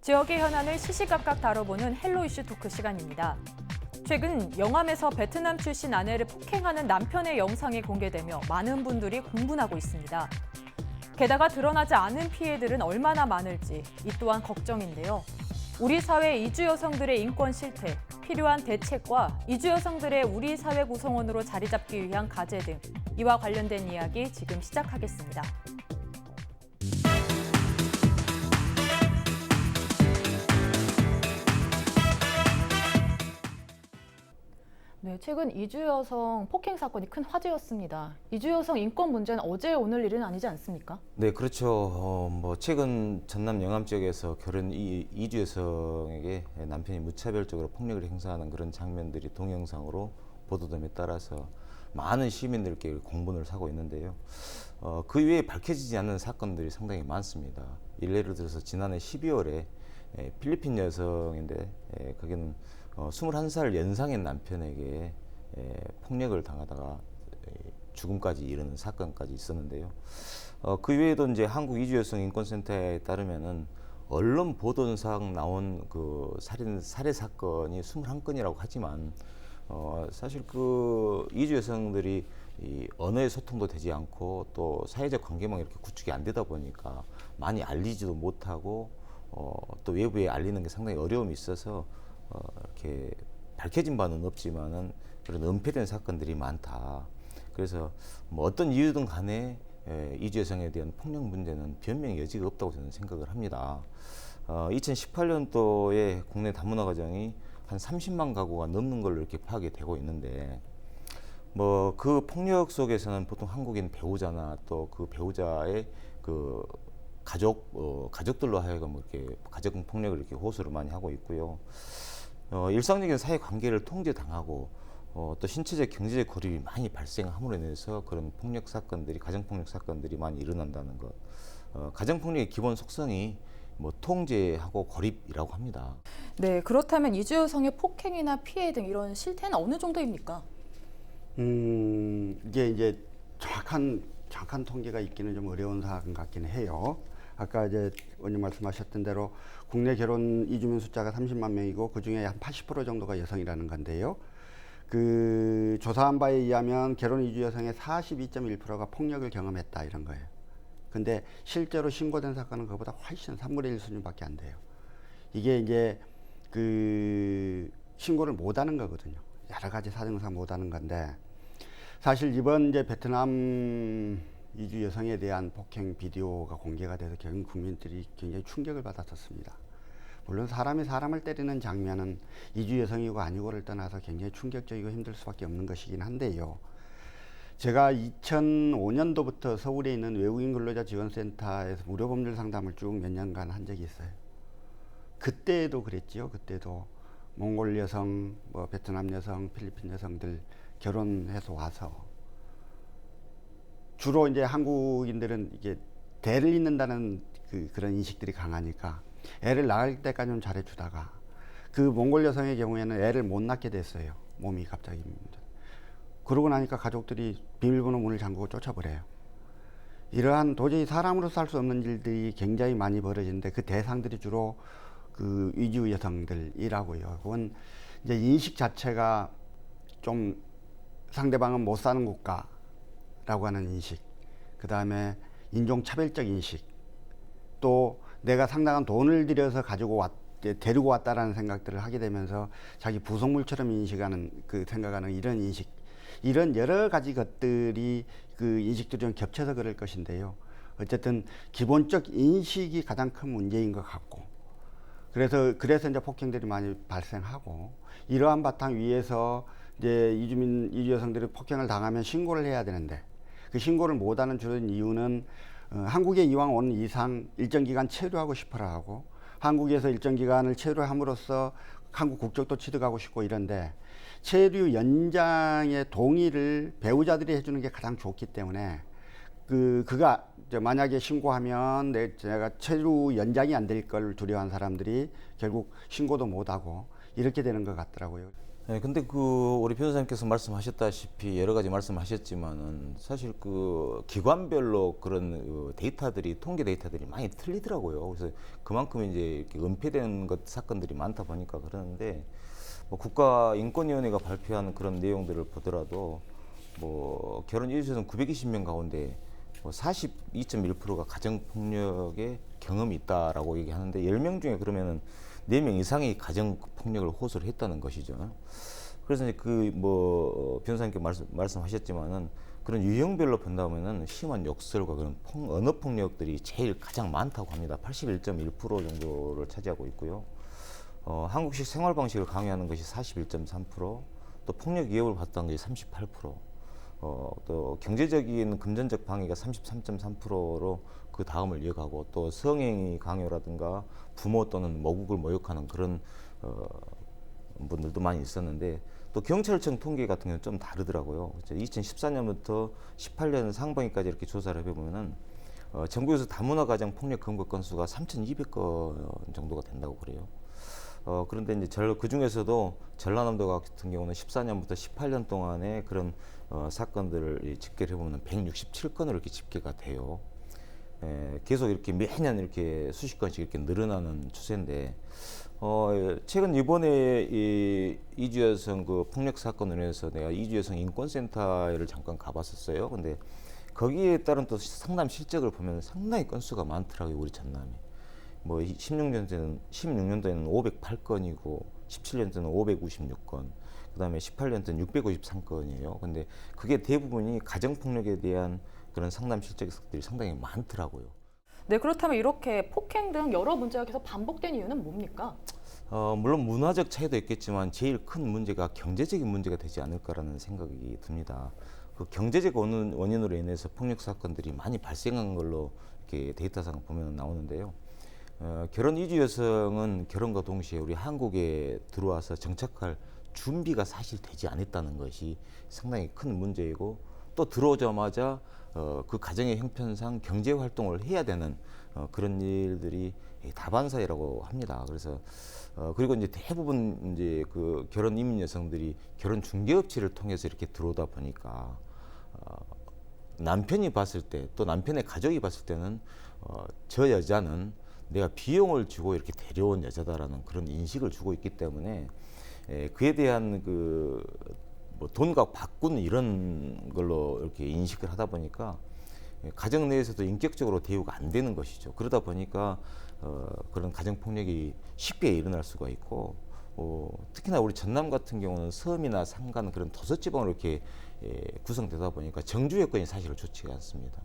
지역의 현안을 시시각각 다뤄보는 헬로 이슈 토크 시간입니다. 최근 영암에서 베트남 출신 아내를 폭행하는 남편의 영상이 공개되며 많은 분들이 공분하고 있습니다. 게다가 드러나지 않은 피해들은 얼마나 많을지 이 또한 걱정인데요. 우리 사회 이주 여성들의 인권 실태, 필요한 대책과 이주 여성들의 우리 사회 구성원으로 자리 잡기 위한 과제 등 이와 관련된 이야기 지금 시작하겠습니다. 네, 최근 이주 여성 폭행 사건이 큰 화제였습니다. 이주 여성 인권 문제는 어제 오늘 일은 아니지 않습니까? 네, 그렇죠. 최근 전남 영암 지역에서 이주 여성에게 남편이 무차별적으로 폭력을 행사하는 그런 장면들이 동영상으로 보도됨에 따라서 많은 시민들께 공분을 사고 있는데요. 그 이외에 밝혀지지 않는 사건들이 상당히 많습니다. 예를 들어서 지난해 12월에 필리핀 여성인데 거기는 21살 연상의 남편에게 폭력을 당하다가 죽음까지 이르는 사건까지 있었는데요. 그 외에도 이제 한국 이주여성 인권센터에 따르면은 언론 보도상 나온 그 살해 사건이 21건이라고 하지만 사실 그 이주 여성들이 이 언어의 소통도 되지 않고 또 사회적 관계망이 이렇게 구축이 안 되다 보니까 많이 알리지도 못하고 또 외부에 알리는 게 상당히 어려움이 있어서 이렇게 밝혀진 바는 없지만은 그런 은폐된 사건들이 많다. 그래서 뭐 어떤 이유든 간에 이주 여성에 대한 폭력 문제는 변명의 여지가 없다고 저는 생각을 합니다. 2018년도에 국내 다문화 가정이 한 30만 가구가 넘는 걸로 이렇게 파악이 되고 있는데 뭐 그 폭력 속에서는 보통 한국인 배우자나 또 그 배우자의 그 가족들로 하여금 이렇게 가족 폭력을 이렇게 호소를 많이 하고 있고요. 일상적인 사회 관계를 통제당하고 또 신체적 경제적 고립이 많이 발생함으로 인해서 그런 폭력 사건들이 가정폭력 사건들이 많이 일어난다는 것. 가정폭력의 기본 속성이 뭐 통제하고 고립이라고 합니다. 네, 그렇다면 이주 여성의 폭행이나 피해 등 이런 실태는 어느 정도입니까? 이게 이제 정확한 통계가 있기는 좀 어려운 사안 같기는 해요. 아까 이제 원님 말씀하셨던 대로 국내 결혼 이주민 숫자가 30만 명이고 그 중에 한 80% 정도가 여성이라는 건데요. 그 조사한 바에 의하면 결혼 이주 여성의 42.1%가 폭력을 경험했다 이런 거예요. 근데 실제로 신고된 사건은 그보다 훨씬 3분의 1 수준밖에 안 돼요. 이게 이제 그 신고를 못 하는 거거든요. 여러 가지 사정상 못 하는 건데 사실 이번 이제 베트남 이주 여성에 대한 폭행 비디오가 공개가 돼서 국민들이 굉장히 충격을 받았었습니다. 물론 사람이 사람을 때리는 장면은 이주 여성이고 아니고를 떠나서 굉장히 충격적이고 힘들 수밖에 없는 것이긴 한데요. 제가 2005년도부터 서울에 있는 외국인 근로자 지원센터에서 무료 법률 상담을 쭉 몇 년간 한 적이 있어요. 그때도 그랬지요. 그때도 몽골 여성, 뭐 베트남 여성, 필리핀 여성들 결혼해서 와서 주로 이제 한국인들은 이게 대를 잇는다는 그런 인식들이 강하니까 애를 낳을 때까지는 잘해주다가 그 몽골 여성의 경우에는 애를 못 낳게 됐어요. 몸이 갑자기. 그러고 나니까 가족들이 비밀번호 문을 잠그고 쫓아버려요. 이러한 도저히 사람으로서 할 수 없는 일들이 굉장히 많이 벌어지는데 그 대상들이 주로 그 이주 여성들이라고요. 그건 이제 인식 자체가 좀 상대방은 못 사는 국가라고 하는 인식, 그 다음에 인종차별적 인식, 또 내가 상당한 돈을 들여서 데리고 왔다라는 생각들을 하게 되면서 자기 부속물처럼 생각하는 이런 인식, 이런 여러 가지 것들이 그 인식들이 좀 겹쳐서 그럴 것인데요. 어쨌든 기본적 인식이 가장 큰 문제인 것 같고, 그래서 이제 폭행들이 많이 발생하고, 이러한 바탕 위에서 이제 이주 여성들이 폭행을 당하면 신고를 해야 되는데 그 신고를 못하는 주된 이유는 한국에 이왕 온 이상 일정 기간 체류하고 싶어라 하고, 한국에서 일정 기간을 체류함으로써 한국 국적도 취득하고 싶고 이런데 체류 연장의 동의를 배우자들이 해주는 게 가장 좋기 때문에 그가 만약에 신고하면 제가 체류 연장이 안 될 걸 두려워한 사람들이 결국 신고도 못하고 이렇게 되는 것 같더라고요. 네, 근데 그 우리 변호사님께서 말씀하셨다시피 여러 가지 말씀하셨지만은 사실 그 기관별로 그런 데이터들이 통계 데이터들이 많이 틀리더라고요. 그래서 그만큼 이제 이렇게 은폐된 것 사건들이 많다 보니까 그러는데 뭐 국가인권위원회가 발표한 그런 내용들을 보더라도 뭐 결혼 이주자는 920명 가운데 뭐 42.1%가 가정 폭력의 경험이 있다라고 얘기하는데 10명 중에 그러면은 4명 이상이 가정 폭력을 호소를 했다는 것이죠. 그래서 이제 그 뭐 변호사님께 말씀하셨지만은 그런 유형별로 본다면은 심한 욕설과 그런 언어 폭력들이 제일 가장 많다고 합니다. 81.1% 정도를 차지하고 있고요. 한국식 생활 방식을 강요하는 것이 41.3%, 또 폭력 위협을 받았던 것이 38%, 또 경제적인 금전적 방해가 33.3%로 그 다음을 이어가고 또 성행위 강요라든가 부모 또는 모국을 모욕하는 그런 분들도 많이 있었는데 또 경찰청 통계 같은 경우는 좀 다르더라고요. 2014년부터 18년 상반기까지 이렇게 조사를 해보면은 전국에서 다문화 가정 폭력 검거 건수가 3,200건 정도가 된다고 그래요. 그런데 이제 그 중에서도 전라남도 같은 경우는 14년부터 18년 동안에 그런 사건들을 집계를 해보면 167건으로 이렇게 집계가 돼요. 계속 이렇게 매년 이렇게 수십 건씩 이렇게 늘어나는 추세인데, 최근 이번에 이 이주 여성 그 폭력 사건으로 해서 내가 이주 여성 인권센터를 잠깐 가봤었어요. 근데 거기에 따른 또 상담 실적을 보면 상당히 건수가 많더라고요, 우리 전남이. 뭐 16년도에는 508건이고 17년도에는 556건, 그다음에 18년도에는 653건이에요. 근데 그게 대부분이 가정 폭력에 대한 그런 상담 실적들이 상당히 많더라고요. 네, 그렇다면 이렇게 폭행 등 여러 문제가 계속 반복된 이유는 뭡니까? 물론 문화적 차이도 있겠지만 제일 큰 문제가 경제적인 문제가 되지 않을까라는 생각이 듭니다. 그 경제적 원인으로 인해서 폭력 사건들이 많이 발생한 걸로 이렇게 데이터상 보면 나오는데요. 결혼 이주 여성은 결혼과 동시에 우리 한국에 들어와서 정착할 준비가 사실 되지 않았다는 것이 상당히 큰 문제이고, 또 들어오자마자 그 가정의 형편상 경제 활동을 해야 되는 그런 일들이 다반사이라고 합니다. 그래서 그리고 이제 대부분 이제 그 결혼 이민 여성들이 결혼 중개업체를 통해서 이렇게 들어오다 보니까 남편이 봤을 때, 또 남편의 가족이 봤을 때는 저 여자는 내가 비용을 주고 이렇게 데려온 여자다라는 그런 인식을 주고 있기 때문에 그에 대한 그 뭐 돈과 바꾼 이런 걸로 이렇게 인식을 하다 보니까 가정 내에서도 인격적으로 대우가 안 되는 것이죠. 그러다 보니까 그런 가정 폭력이 쉽게 일어날 수가 있고, 특히나 우리 전남 같은 경우는 섬이나 산간 그런 도서지방으로 이렇게 구성되다 보니까 정주 여건이 사실 좋지가 않습니다.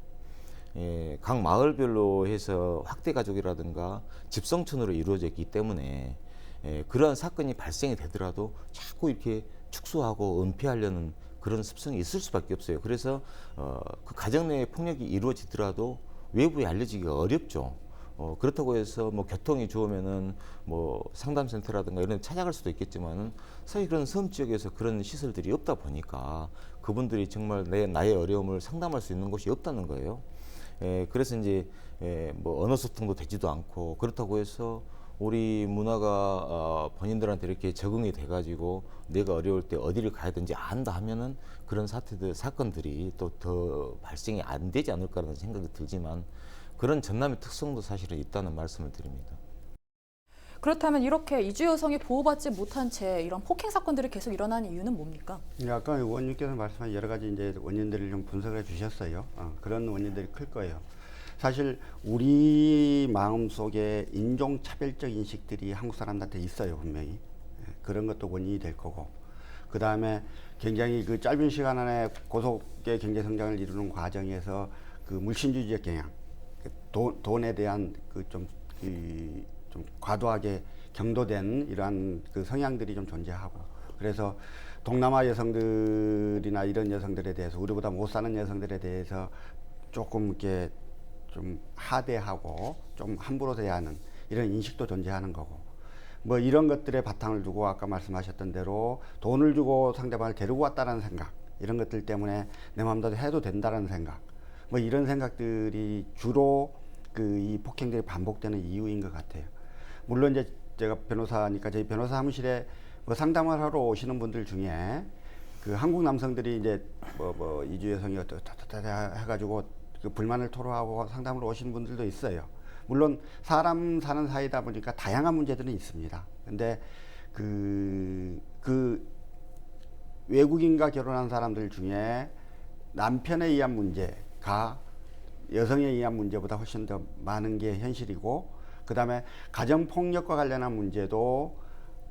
각 마을별로 해서 확대 가족이라든가 집성촌으로 이루어져 있기 때문에 그러한 사건이 발생이 되더라도 자꾸 이렇게 축소하고 은폐하려는 그런 습성이 있을 수밖에 없어요. 그래서 그 가정 내에 폭력이 이루어지더라도 외부에 알려지기가 어렵죠. 그렇다고 해서 뭐 교통이 좋으면은 뭐 상담센터라든가 이런 데 찾아갈 수도 있겠지만은 사실 그런 섬 지역에서 그런 시설들이 없다 보니까 그분들이 정말 나의 어려움을 상담할 수 있는 곳이 없다는 거예요. 그래서 이제 뭐 언어 소통도 되지도 않고, 그렇다고 해서 우리 문화가 본인들한테 이렇게 적응이 돼가지고 내가 어려울 때 어디를 가야 되는지 안다 하면은 그런 사건들이 또 더 발생이 안 되지 않을까라는 생각이 들지만, 그런 전남의 특성도 사실은 있다는 말씀을 드립니다. 그렇다면 이렇게 이주 여성이 보호받지 못한 채 이런 폭행 사건들이 계속 일어나는 이유는 뭡니까? 아까 의원님께서 말씀한 여러 가지 이제 원인들을 좀 분석해 주셨어요. 그런 원인들이 클 거예요. 사실 우리 마음 속에 인종 차별적 인식들이 한국 사람들한테 있어요, 분명히. 그런 것도 원인이 될 거고. 그 다음에 굉장히 그 짧은 시간 안에 고속의 경제 성장을 이루는 과정에서 그 물신주의적 경향, 돈에 대한 그 좀 과도하게 경도된 이러한 그 성향들이 좀 존재하고, 그래서 동남아 여성들이나 이런 여성들에 대해서, 우리보다 못 사는 여성들에 대해서 조금 이렇게 좀 하대하고 좀 함부로 대하는 이런 인식도 존재하는 거고, 뭐 이런 것들의 바탕을 두고 아까 말씀하셨던 대로 돈을 주고 상대방을 데리고 왔다는 생각, 이런 것들 때문에 내 마음대로 해도 된다는 생각, 뭐 이런 생각들이 주로 그 이 폭행들이 반복되는 이유인 것 같아요. 물론 이제 제가 변호사니까 저희 변호사 사무실에 뭐 상담을 하러 오시는 분들 중에 그 한국 남성들이 이제 뭐 이주 여성이 어떠다 해가지고 그 불만을 토로하고 상담으로 오시는 분들도 있어요. 물론 사람 사는 사이다 보니까 다양한 문제들은 있습니다. 근데 그 외국인과 결혼한 사람들 중에 남편에 의한 문제가 여성에 의한 문제보다 훨씬 더 많은 게 현실이고, 그 다음에 가정폭력과 관련한 문제도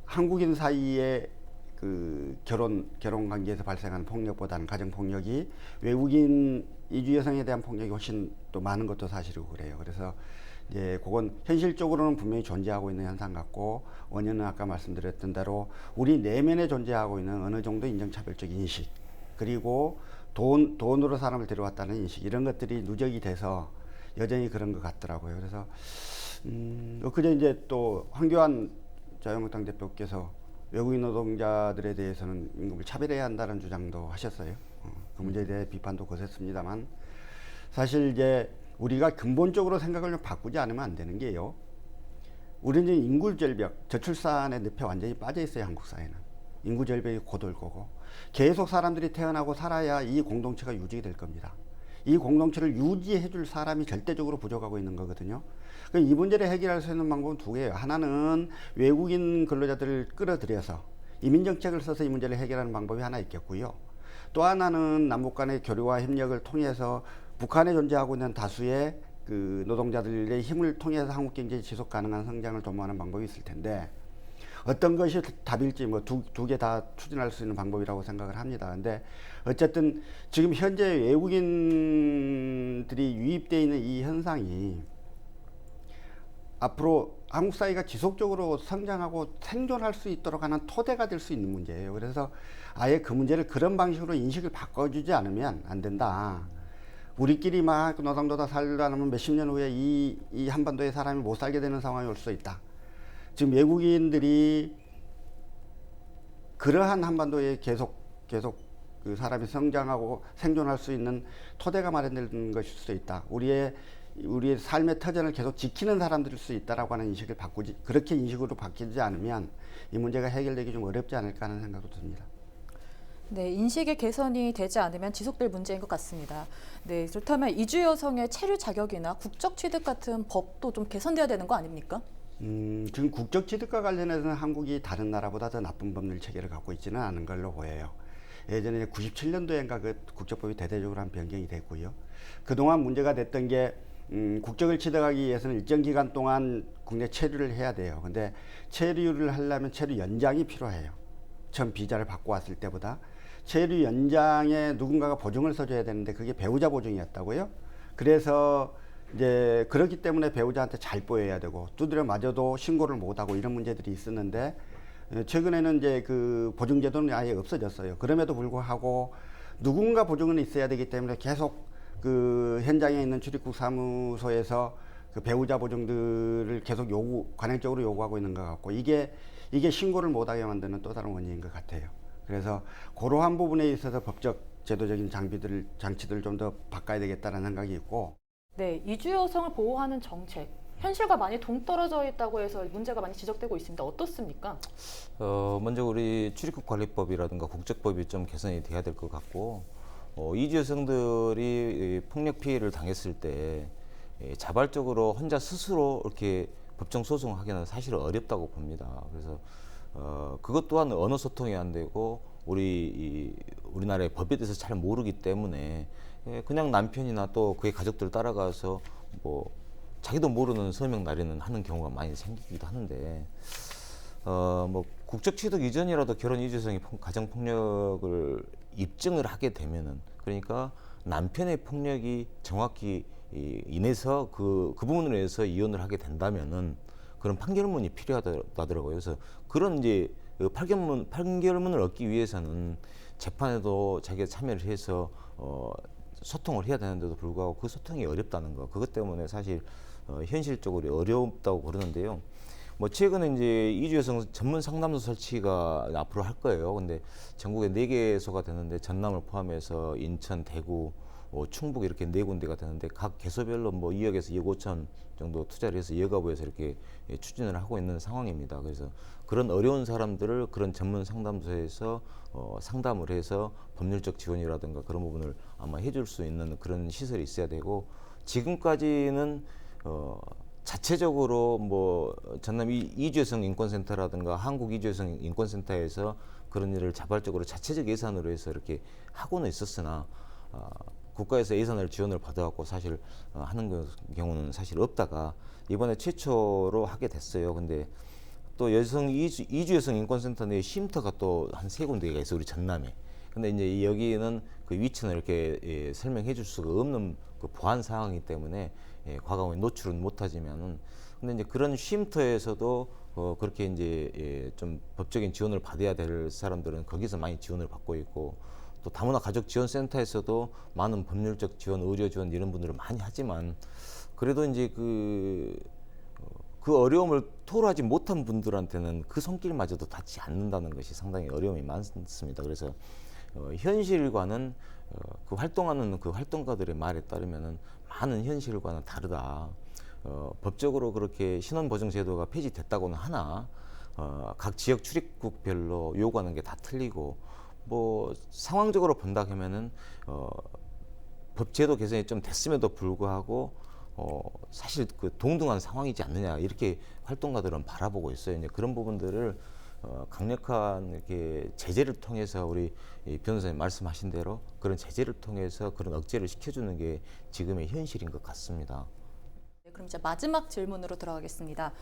한국인 사이에 그 결혼 관계에서 발생하는 폭력보다는 가정폭력이 외국인 이주 여성에 대한 폭력이 훨씬 또 많은 것도 사실이고 그래요. 그래서 이제 그건 현실적으로는 분명히 존재하고 있는 현상 같고, 원인은 아까 말씀드렸던 대로 우리 내면에 존재하고 있는 어느 정도 인종차별적 인식, 그리고 돈으로 사람을 데려왔다는 인식, 이런 것들이 누적이 돼서 여전히 그런 것 같더라고요. 그래서 그제 이제 또 황교안 자유한국당 대표께서 외국인 노동자들에 대해서는 임금을 차별해야 한다는 주장도 하셨어요. 그 문제에 대해 비판도 거셌습니다만, 사실 이제 우리가 근본적으로 생각을 좀 바꾸지 않으면 안 되는 게요. 우리는 인구 절벽, 저출산의 늪에 완전히 빠져 있어요. 한국 사회는 인구 절벽이 곧 올 거고, 계속 사람들이 태어나고 살아야 이 공동체가 유지될 겁니다. 이 공동체를 유지해줄 사람이 절대적으로 부족하고 있는 거거든요. 이 문제를 해결할 수 있는 방법은 두 개예요. 하나는 외국인 근로자들을 끌어들여서 이민정책을 써서 이 문제를 해결하는 방법이 하나 있겠고요. 또 하나는 남북 간의 교류와 협력을 통해서 북한에 존재하고 있는 다수의 그 노동자들의 힘을 통해서 한국 경제의 지속 가능한 성장을 도모하는 방법이 있을 텐데, 어떤 것이 답일지 뭐 두 개 다 추진할 수 있는 방법이라고 생각을 합니다. 근데 어쨌든 지금 현재 외국인들이 유입되어 있는 이 현상이 앞으로 한국 사회가 지속적으로 성장하고 생존할 수 있도록 하는 토대가 될 수 있는 문제예요. 그래서 아예 그 문제를 그런 방식으로 인식을 바꿔주지 않으면 안 된다. 우리끼리 막 노동조다 살다 보면 몇십 년 후에 이 한반도에 사람이 못 살게 되는 상황이 올 수 있다. 지금 외국인들이 그러한 한반도에 계속 그 사람이 성장하고 생존할 수 있는 토대가 마련되는 것일 수도 있다. 우리의 삶의 터전을 계속 지키는 사람들일 수 있다라고 하는 인식을 그렇게 인식으로 바뀌지 않으면 이 문제가 해결되기 좀 어렵지 않을까 하는 생각도 듭니다. 네, 인식의 개선이 되지 않으면 지속될 문제인 것 같습니다. 네, 그렇다면 이주 여성의 체류 자격이나 국적 취득 같은 법도 좀 개선돼야 되는 거 아닙니까? 지금 국적 취득과 관련해서는 한국이 다른 나라보다 더 나쁜 법률 체계를 갖고 있지는 않은 걸로 보여요. 예전에 97년도엔가 그 국적법이 대대적으로 한 변경이 됐고요. 그동안 문제가 됐던 게 국적을 취득하기 위해서는 일정 기간 동안 국내 체류를 해야 돼요. 근데 체류를 하려면 체류 연장이 필요해요. 처음 비자를 받고 왔을 때보다 체류 연장에 누군가가 보증을 써줘야 되는데 그게 배우자 보증이었다고요. 그래서 이제 그렇기 때문에 배우자한테 잘 보여야 되고 두드려 맞아도 신고를 못하고 이런 문제들이 있었는데, 최근에는 이제 그 보증제도는 아예 없어졌어요. 그럼에도 불구하고 누군가 보증은 있어야 되기 때문에 계속 그 현장에 있는 출입국 사무소에서 그 배우자 보증들을 계속 관행적으로 요구하고 있는 것 같고, 이게 신고를 못하게 만드는 또 다른 원인인 것 같아요. 그래서 그러한 부분에 있어서 법적 제도적인 장치들을 좀 더 바꿔야 되겠다는 생각이 있고. 네, 이주 여성을 보호하는 정책, 현실과 많이 동떨어져 있다고 해서 문제가 많이 지적되고 있습니다. 어떻습니까? 먼저 우리 출입국 관리법이라든가 국적법이 좀 개선이 돼야 될 것 같고, 이주 여성들이 폭력 피해를 당했을 때 자발적으로 혼자 스스로 이렇게 법정 소송하기는 사실 어렵다고 봅니다. 그래서 그것 또한 언어 소통이 안 되고 우리나라의 법에 대해서 잘 모르기 때문에 그냥 남편이나 또 그의 가족들 따라가서 뭐 자기도 모르는 서명 날인을 하는 경우가 많이 생기기도 하는데, 뭐 국적 취득 이전이라도 결혼 이주 여성이 가정 폭력을 입증을 하게 되면은, 그러니까 남편의 폭력이 정확히 인해서 그 부분으로 해서 이혼을 하게 된다면은 그런 판결문이 필요하다더라고요. 그래서 그런 이제 판결문을 얻기 위해서는 재판에도 자기가 참여를 해서 소통을 해야 되는데도 불구하고 그 소통이 어렵다는 거, 그것 때문에 사실 현실적으로 어렵다고 그러는데요. 뭐 최근에 이제 이주 여성 전문 상담소 설치가 앞으로 할 거예요. 근데 전국에 4개소가 되는데 전남을 포함해서 인천, 대구, 충북 이렇게 4군데가 되는데 각 개소별로 뭐 2억에서 2억 5천 정도 투자를 해서 여가부에서 이렇게 추진을 하고 있는 상황입니다. 그래서 그런 어려운 사람들을 그런 전문 상담소에서 상담을 해서 법률적 지원이라든가 그런 부분을 아마 해줄 수 있는 그런 시설이 있어야 되고, 지금까지는 자체적으로 뭐 전남 이주여성 인권센터라든가 한국 이주여성 인권센터에서 그런 일을 자발적으로 자체적 예산으로 해서 이렇게 하고는 있었으나 국가에서 예산을 지원을 받아갖고 사실 하는 경우는 사실 없다가 이번에 최초로 하게 됐어요. 근데 또 이주여성 인권센터 내 쉼터가 또 한 3군데가 있어, 우리 전남에. 근데 이제 여기는 그 위치는 이렇게 설명해 줄 수가 없는 그 보안 상황이기 때문에 과감히 노출은 못하지만은, 근데 이제 그런 쉼터에서도 그렇게 이제 좀 법적인 지원을 받아야 될 사람들은 거기서 많이 지원을 받고 있고, 또 다문화 가족 지원센터에서도 많은 법률적 지원, 의료 지원 이런 분들을 많이 하지만, 그래도 이제 그 어려움을 토로하지 못한 분들한테는 그 손길마저도 닿지 않는다는 것이 상당히 어려움이 많습니다. 그래서 현실과는 그 활동하는 그 활동가들의 말에 따르면은 많은 현실과는 다르다. 법적으로 그렇게 신원보증제도가 폐지됐다고는 하나 각 지역 출입국별로 요구하는 게 다 틀리고, 뭐 상황적으로 본다 하면은 법제도 개선이 좀 됐음에도 불구하고 사실 그 동등한 상황이지 않느냐, 이렇게 활동가들은 바라보고 있어요. 이제 그런 부분들을 강력한 이렇게 제재를 통해서 우리 변호사님 말씀하신 대로 그런 제재를 통해서 그런 억제를 시켜주는 게 지금의 현실인 것 같습니다. 네, 그럼 이제 마지막 질문으로 들어가겠습니다.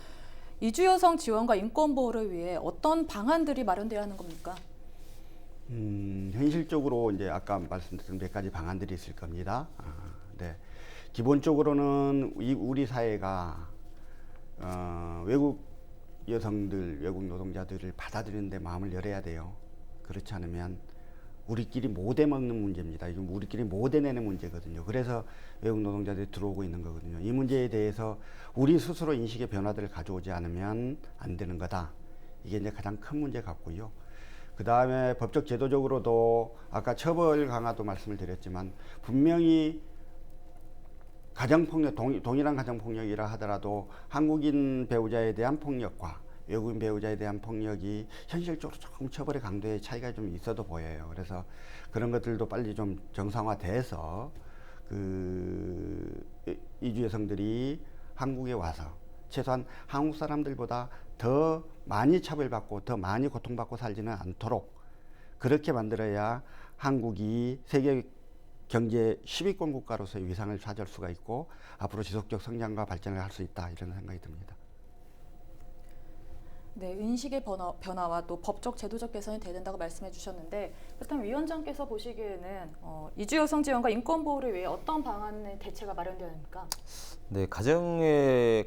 이주여성 지원과 인권 보호를 위해 어떤 방안들이 마련돼야 하는 겁니까? 현실적으로 이제 아까 말씀드린 몇 가지 방안들이 있을 겁니다. 네. 기본적으로는 우리 사회가 외국 여성들, 외국 노동자들을 받아들이는 데 마음을 열어야 돼요. 그렇지 않으면 우리끼리 못 해먹는 문제입니다. 이건 우리끼리 못 해내는 문제거든요. 그래서 외국 노동자들이 들어오고 있는 거거든요. 이 문제에 대해서 우리 스스로 인식의 변화들을 가져오지 않으면 안 되는 거다. 이게 이제 가장 큰 문제 같고요. 그 다음에 법적 제도적으로도 아까 처벌 강화도 말씀을 드렸지만, 분명히 가정폭력, 동일한 가정폭력이라 하더라도 한국인 배우자에 대한 폭력과 외국인 배우자에 대한 폭력이 현실적으로 조금 처벌의 강도의 차이가 좀 있어도 보여요. 그래서 그런 것들도 빨리 좀 정상화돼서 그 이주 여성들이 한국에 와서 최소한 한국 사람들보다 더 많이 차별받고 더 많이 고통받고 살지는 않도록 그렇게 만들어야 한국이 세계 경제 10위권 국가로서의 위상을 차지할 수가 있고 앞으로 지속적 성장과 발전을 할 수 있다, 이런 생각이 듭니다. 네, 인식의 변화와 또 법적 제도적 개선이 돼야 된다고 말씀해 주셨는데, 그렇다면 위원장께서 보시기에는 이주여성 지원과 인권 보호를 위해 어떤 방안의 대책가 마련되어야 합니까? 네, 가정폭력의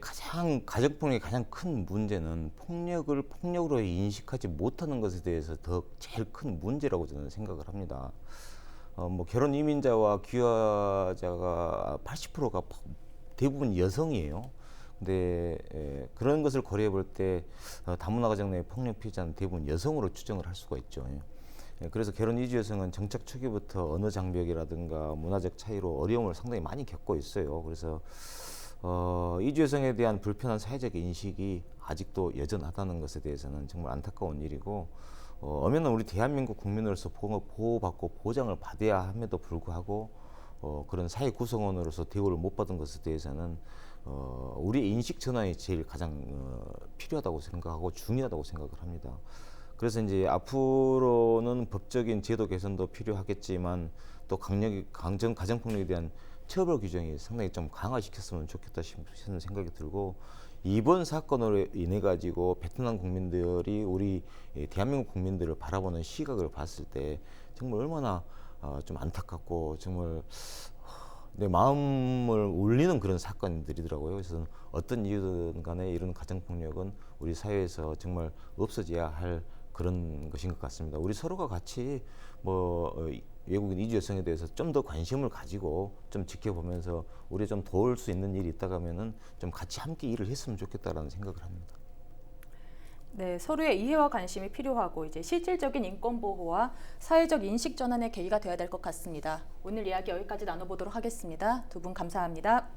가장 큰 문제는 폭력을 폭력으로 인식하지 못하는 것에 대해서 제일 큰 문제라고 저는 생각을 합니다. 뭐 결혼 이민자와 귀화자가 80%가 대부분 여성이에요. 근데 그런 것을 고려해 볼 때 다문화 가정 내 폭력 피해자는 대부분 여성으로 추정을 할 수가 있죠. 그래서 결혼 이주 여성은 정착 초기부터 언어 장벽이라든가 문화적 차이로 어려움을 상당히 많이 겪고 있어요. 그래서 이주 여성에 대한 불편한 사회적 인식이 아직도 여전하다는 것에 대해서는 정말 안타까운 일이고, 엄연한 우리 대한민국 국민으로서 보호받고 보장을 받아야 함에도 불구하고 그런 사회 구성원으로서 대우를 못 받은 것에 대해서는 우리의 인식 전환이 제일 가장 필요하다고 생각하고 중요하다고 생각을 합니다. 그래서 이제 앞으로는 법적인 제도 개선도 필요하겠지만 또 가정폭력에 대한 처벌 규정이 상당히 좀 강화시켰으면 좋겠다 싶은 생각이 들고, 이번 사건으로 인해 가지고 베트남 국민들이 우리 대한민국 국민들을 바라보는 시각을 봤을 때 정말 얼마나 좀 안타깝고 정말 내 마음을 울리는 그런 사건들이더라고요. 그래서 어떤 이유든 간에 이런 가정폭력은 우리 사회에서 정말 없어져야 할 그런 것인 것 같습니다. 우리 서로가 같이 외국인 이주 여성에 대해서 좀 더 관심을 가지고 좀 지켜보면서 우리 좀 도울 수 있는 일이 있다가 하면은 좀 같이 함께 일을 했으면 좋겠다라는 생각을 합니다. 네, 서로의 이해와 관심이 필요하고 이제 실질적인 인권 보호와 사회적 인식 전환의 계기가 되어야 될 것 같습니다. 오늘 이야기 여기까지 나눠보도록 하겠습니다. 두 분 감사합니다.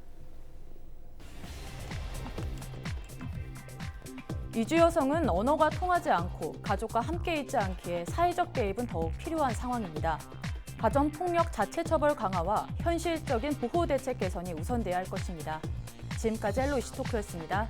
이주 여성은 언어가 통하지 않고 가족과 함께 있지 않기에 사회적 개입은 더욱 필요한 상황입니다. 가정폭력 자체 처벌 강화와 현실적인 보호 대책 개선이 우선돼야 할 것입니다. 지금까지 헬로 이슈 토크였습니다.